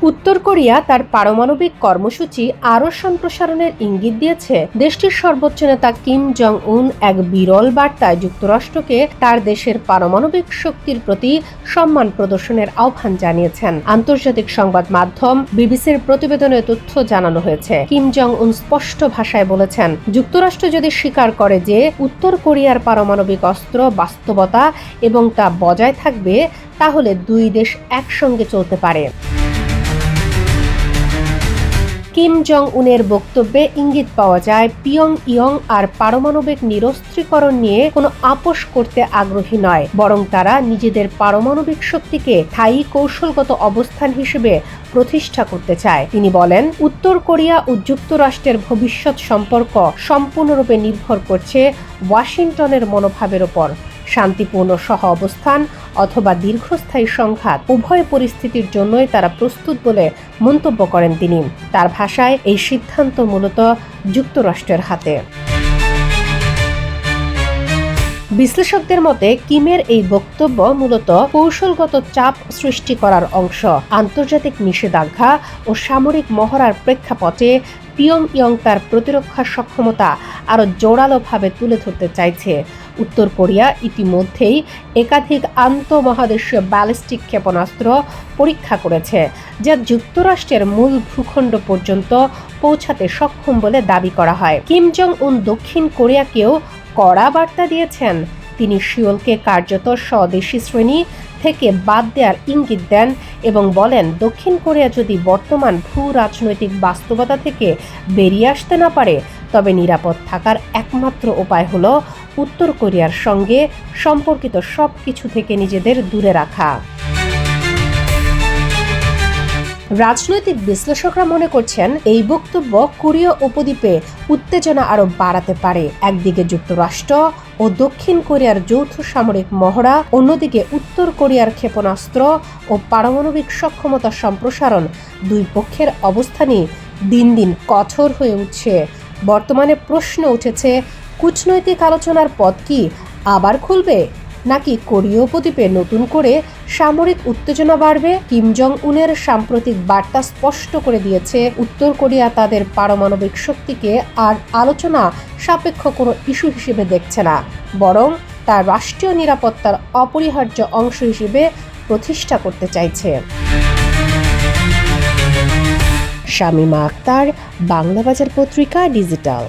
উত্তর কোরিয়া তার পারমাণবিক কর্মসূচি আরও সম্প্রসারণের ইঙ্গিত দিয়েছে। দেশটির সর্বোচ্চ নেতা কিম জং উন এক বিরল বার্তায় যুক্তরাষ্ট্রকে তার দেশের পারমাণবিক শক্তির প্রতি সম্মান প্রদর্শনের আহ্বান জানিয়েছেন। আন্তর্জাতিক সংবাদ মাধ্যম বিবিসির প্রতিবেদনে তথ্য জানানো হয়েছে। কিম জং উন স্পষ্ট ভাষায় বলেছেন, যুক্তরাষ্ট্র যদি স্বীকার করে যে উত্তর কোরিয়ার পারমাণবিক অস্ত্র বাস্তবতা এবং তা বজায় থাকবে, তাহলে দুই দেশ একসঙ্গে চলতে পারে। কিম জং উনের বক্তব্যে ইঙ্গিত পাওয়া যায় পিয়ংইয়ং আর পারমাণবিক নিরস্ত্রীকরণ নিয়ে কোনো আপোষ করতে আগ্রহী নয়, বরং তারা নিজেদের পারমাণবিক শক্তিকে স্থায়ী কৌশলগত অবস্থান হিসেবে প্রতিষ্ঠা করতে চায়। তিনি বলেন, উত্তর কোরিয়া ও যুক্তরাষ্ট্রের ভবিষ্যৎ সম্পর্ক সম্পূর্ণরূপে নির্ভর করছে ওয়াশিংটনের মনোভাবের ওপর। শান্তিপূর্ণ সহ অবস্থান অথবা দীর্ঘস্থায়ী সংঘাত উভয় পরিস্থিতির জন্যই তারা প্রস্তুত বলে মন্তব্য করেন তিনি। তার ভাষায়, এই সিদ্ধান্ত মূলত যুক্তরাষ্ট্রের হাতে। বিশ্লেষকদের মতে কিমের এই বক্তব্য মূলত কৌশলগত চাপ সৃষ্টি করার অংশ। আন্তর্জাতিক নিষেধাজ্ঞা ও সামরিক মহড়ার প্রেক্ষাপটে পিয়ংইয়ং তার প্রতিরক্ষা সক্ষমতা আরও জোরালোভাবে তুলে ধরতে চাইছে। উত্তর কোরিয়া ইতিমধ্যেই একাধিক আন্তঃমহাদেশীয় ব্যালিস্টিক ক্ষেপণাস্ত্র পরীক্ষা করেছে, যা যুক্তরাষ্ট্রের মূল ভূখণ্ড পর্যন্ত পৌঁছাতে সক্ষম বলে দাবি করা হয়। কিম জং উন দক্ষিণ কোরিয়াকেও কড়া বার্তা দিয়েছেন। তিনি সিওলকে কার্যত স্বদেশী শ্রেণী থেকে বাদ দেওয়ার ইঙ্গিত দেন এবং বলেন, দক্ষিণ কোরিয়া যদি বর্তমান ভূ রাজনৈতিক বাস্তবতা থেকে বেরিয়ে আসতে না পারে, তবে নিরাপদ থাকার একমাত্র উপায় হল উত্তর কোরিয়ার সঙ্গে সম্পর্কিত সব কিছু থেকে নিজেদের দূরে রাখা। রাজনৈতিক বিশ্লেষকরা মনে করছেন, এই বক্তব্য কোরীয় উপদ্বীপে উত্তেজনা আরও বাড়াতে পারে। একদিকে যুক্তরাষ্ট্র ও দক্ষিণ কোরিয়ার যৌথ সামরিক মহড়া, অন্যদিকে উত্তর কোরিয়ার ক্ষেপণাস্ত্র ও পারমাণবিক সক্ষমতা সম্প্রসারণ। দুই পক্ষের অবস্থানই দিন দিন কঠোর হয়ে উঠছে। বর্তমানে প্রশ্ন উঠেছে, কূটনৈতিক আলোচনার পথ কি আবার খুলবে, নাকি কোরীয় উপদ্বীপে নতুন করে সামরিক উত্তেজনা বাড়বে? কিম জং উনের সাম্প্রতিক বার্তা স্পষ্ট করে দিয়েছে, উত্তর কোরিয়া তাদের পারমাণবিক শক্তিকে আর আলোচনা সাপেক্ষ কোনো ইস্যু হিসেবে দেখছে না, বরং তার রাষ্ট্রীয় নিরাপত্তার অপরিহার্য অংশ হিসেবে প্রতিষ্ঠা করতে চাইছে। শামীমা আক্তার, বাংলা বাজার পত্রিকা, ডিজিটাল।